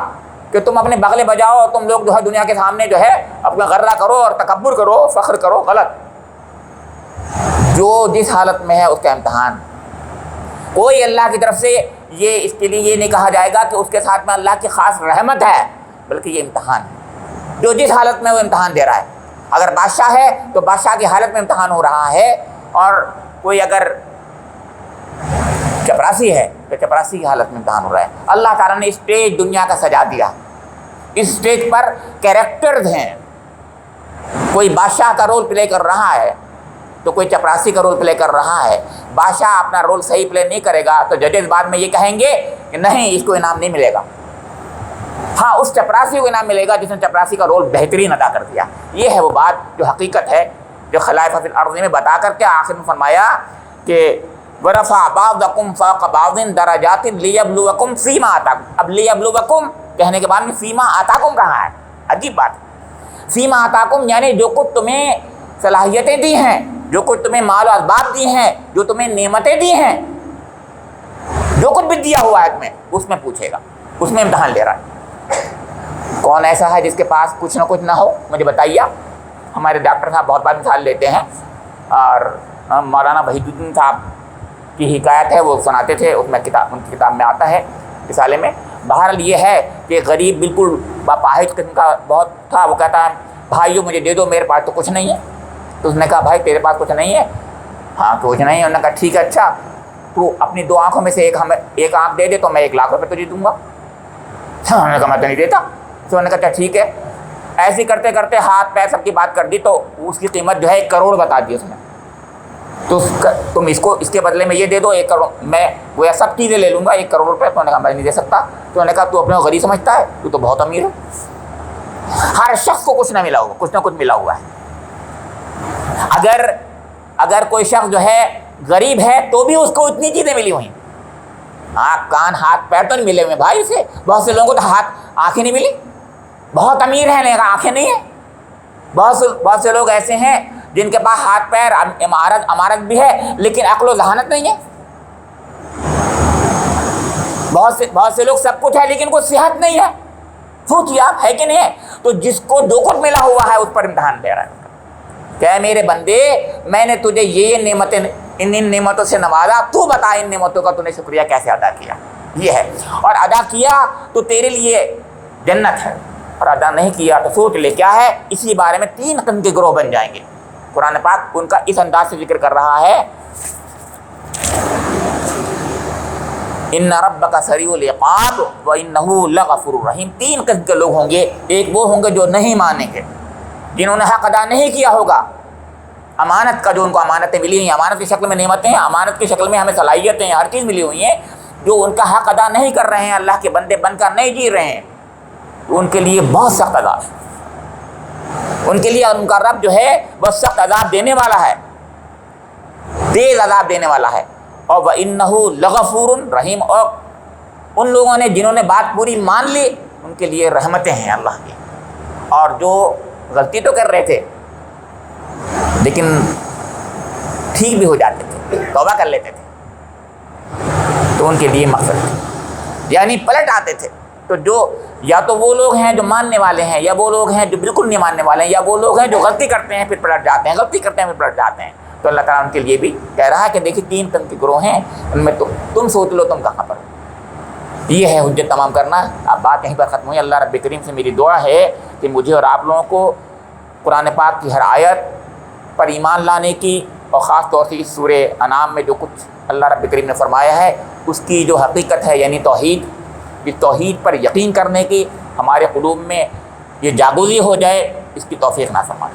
کہ تم اپنے بغلے بجاؤ اور تم لوگ جو ہے دنیا کے سامنے جو ہے اپنا غرہ کرو اور تکبر کرو، فخر کرو، غلط۔ جو جس حالت میں ہے اس کا امتحان، کوئی اللہ کی طرف سے یہ اس کے لیے یہ نہیں کہا جائے گا کہ اس کے ساتھ میں اللہ کی خاص رحمت ہے، بلکہ یہ امتحان ہے۔ جو جس حالت میں وہ امتحان دے رہا ہے، اگر بادشاہ ہے تو بادشاہ کی حالت میں امتحان ہو رہا ہے، اور کوئی اگر چپراسی ہے تو چپراسی کی حالت میں امتحان ہو رہا ہے۔ اللہ تعالیٰ نے اسٹیج دنیا کا سجا دیا، اس اسٹیج پر کیریکٹرز ہیں، کوئی بادشاہ کا رول پلے کر رہا ہے تو کوئی چپراسی کا رول پلے کر رہا ہے۔ بادشاہ اپنا رول صحیح پلے نہیں کرے گا تو ججز بعد میں یہ کہیں گے کہ نہیں اس کو انعام نہیں ملے گا، ہاں اس چپراسی کو انعام ملے گا جس نے چپراسی کا رول بہترین ادا کر دیا۔ یہ ہے وہ بات جو حقیقت ہے، جو خلائف فی الارض میں بتا کر کے آخر میں فرمایا کہ ورفع بعضکم فوق بعض درجات لیبلوکم فیما آتاکم۔ اب لیبلوکم کہنے کے بعد میں فیما آتاکم کہا ہے، عجیب بات ہے۔ فیما آتاکم یعنی جو کچھ تمہیں صلاحیتیں دی ہیں، جو کچھ تمہیں مال و اسباب دی ہیں، جو تمہیں نعمتیں دی ہیں، جو کچھ بھی دیا ہوا ہے تمہیں، اس میں پوچھے گا، اس میں امتحان لے رہا ہے۔ کون ایسا ہے جس کے پاس کچھ نہ کچھ نہ ہو؟ مجھے بتائیے۔ ہمارے ڈاکٹر صاحب بہت بار مثال لیتے ہیں، اور مولانا وحید الدین صاحب کی حکایت ہے، وہ سناتے تھے، اس میں ان کی کتاب میں آتا ہے، رسالے میں۔ بہرحال یہ ہے کہ غریب بالکل باپاہج قسم کا بہت تھا، وہ کہتا ہے بھائیو مجھے دے دو، میرے پاس تو کچھ نہیں ہے۔ تو اس نے کہا بھائی تیرے پاس کچھ نہیں ہے؟ ہاں کچھ نہیں ہے۔ انہوں نے کہا ٹھیک ہے، اچھا تو اپنی 2 آنکھوں میں سے ایک آنکھ دے دے تو میں 1 لاکھ روپے تجھے دوں گا۔ انہوں نے کہا میں تو نہیں دیتا۔ تو انہوں نے کہا ٹھیک ہے۔ ایسے کرتے کرتے ہاتھ پیر سب کی بات کر دی تو اس کی قیمت جو ہے 1 کروڑ بتا دی اس نے۔ تو تم اس کے بدلے میں یہ دے دو 1 کروڑ، میں وہ سب چیزیں لے لوں گا 1 کروڑ روپے۔ تو انہوں نے کہا میں نہیں دے سکتا۔ تو انہوں نے کہا تو اپنے کو غریب سمجھتا ہے، تو بہت امیر ہے۔ ہر شخص کو کچھ نہ ملا ہوا، کچھ نہ کچھ ملا ہوا ہے۔ اگر کوئی شخص جو ہے غریب ہے تو بھی اس کو اتنی چیزیں ملی ہوئی، آنکھ کان ہاتھ پیر تو نہیں ملے ہوئے بھائی اسے۔ بہت سے لوگوں کو تو آنکھیں نہیں ملی، بہت امیر ہیں لیکن آنکھیں نہیں ہیں۔ بہت سے لوگ ایسے ہیں جن کے پاس ہاتھ پیر امارت بھی ہے لیکن عقل و ذہانت نہیں ہے۔ بہت سے لوگ سب کچھ ہے لیکن کوئی صحت نہیں ہے۔ سوچیے آپ، ہے کہ نہیں ہے؟ تو جس کو جو کچھ ملا ہوا ہے اس پر امتحان لے رہا ہے کہ اے میرے بندے، میں نے تجھے یہ نعمتیں، ان نعمتوں سے نوازا، تو بتا ان نعمتوں کا تو نے شکریہ کیسے ادا کیا۔ یہ ہے، اور ادا کیا تو تیرے لیے جنت ہے، اور ادا نہیں کیا تو سوچ لے کیا ہے۔ اسی بارے میں 3 قسم کے گروہ بن جائیں گے۔ قرآن پاک ان کا اس انداز سے ذکر کر رہا ہے، ان ربک سریع العقاب وانہ لغفور رحیم۔ 3 قسم کے لوگ ہوں گے۔ ایک وہ ہوں گے جو نہیں مانیں گے، جنہوں نے حق ادا نہیں کیا ہوگا، امانت کا جو ان کو امانتیں ملی ہیں، امانت کی شکل میں نعمتیں ہیں، امانت کی شکل میں ہمیں صلاحیتیں، ہر چیز ملی ہوئی ہیں، جو ان کا حق ادا نہیں کر رہے ہیں، اللہ کے بندے بن کر نہیں جی رہے ہیں، تو ان کے لیے بہت سخت عذاب ہے۔ ان کے لیے ان کا رب جو ہے وہ سخت عذاب دینے والا ہے، تیز عذاب دینے والا ہے۔ اور وَإِنَّهُ لَغَفُورٌ رحیم، اور ان لوگوں نے جنہوں نے بات پوری مان لی ان کے لیے رحمتیں ہیں اللہ کی، اور جو غلطی تو کر رہے تھے لیکن ٹھیک بھی ہو جاتے تھے، توبہ کر لیتے تھے، تو ان کے لیے مقصد تھے، یعنی پلٹ آتے تھے۔ تو جو یا تو وہ لوگ ہیں جو ماننے والے ہیں، یا وہ لوگ ہیں جو بالکل نہیں ماننے والے ہیں، یا وہ لوگ ہیں جو غلطی کرتے ہیں پھر پلٹ جاتے ہیں، غلطی کرتے ہیں پھر پلٹ جاتے ہیں۔ تو اللہ تعالیٰ ان کے لیے بھی کہہ رہا ہے کہ دیکھیے 3 قسم کے گروہ ہیں، ان میں تم سوچ لو تم کہاں پر۔ یہ ہے حجت تمام کرنا۔ اب بات یہیں پر ختم ہوئی۔ اللہ رب کریم سے میری دعا ہے کہ مجھے اور آپ لوگوں کو قرآن پاک کی ہر آیت پر ایمان لانے کی، اور خاص طور سے اس سورہ انعام میں جو کچھ اللہ رب کریم نے فرمایا ہے اس کی جو حقیقت ہے، یعنی توحید، اس توحید پر یقین کرنے کی ہمارے قلوب میں یہ جاگوزی ہو جائے، اس کی توفیق نہ فرمائے۔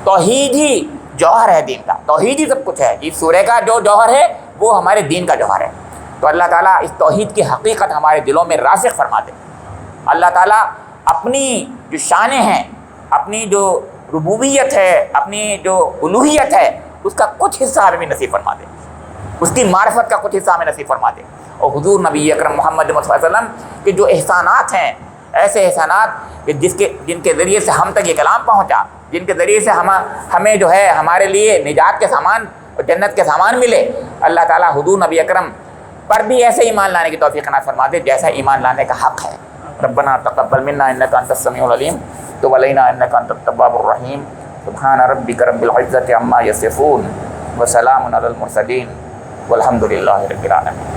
توحید ہی جوہر ہے دین کا، توحید ہی سب کچھ ہے۔ اس سورہ کا جو جوہر ہے وہ ہمارے دین کا جوہر ہے۔ تو اللہ تعالیٰ اس توحید کی حقیقت ہمارے دلوں میں راسخ فرما دے۔ اللہ تعالیٰ اپنی جو شانیں ہیں، اپنی جو ربوبیت ہے، اپنی جو الوہیت ہے، اس کا کچھ حصہ ہمیں بھی نصیب فرما دے، اس کی معرفت کا کچھ حصہ ہمیں نصیب فرما دے۔ اور حضور نبی اکرم محمد صلی اللہ علیہ وسلم کے جو احسانات ہیں، ایسے احسانات کہ جن کے ذریعے سے ہم تک یہ کلام پہنچا، جن کے ذریعے سے ہمیں جو ہے ہمارے لیے نجات کے سامان اور جنت کے سامان ملے، اللہ تعالیٰ حضور نبی اکرم پر بھی ایسے ایمان لانے کی توفیق عطا فرما دے جیسا ایمان لانے کا حق ہے۔ ربنا تقبل منا انک انت السمیع العلیم وتب علینا انک انت التواب الرحیم۔ سبحان ربک رب العزة عما یصفون وسلام علی المرسلین والحمد للہ رب العالمین۔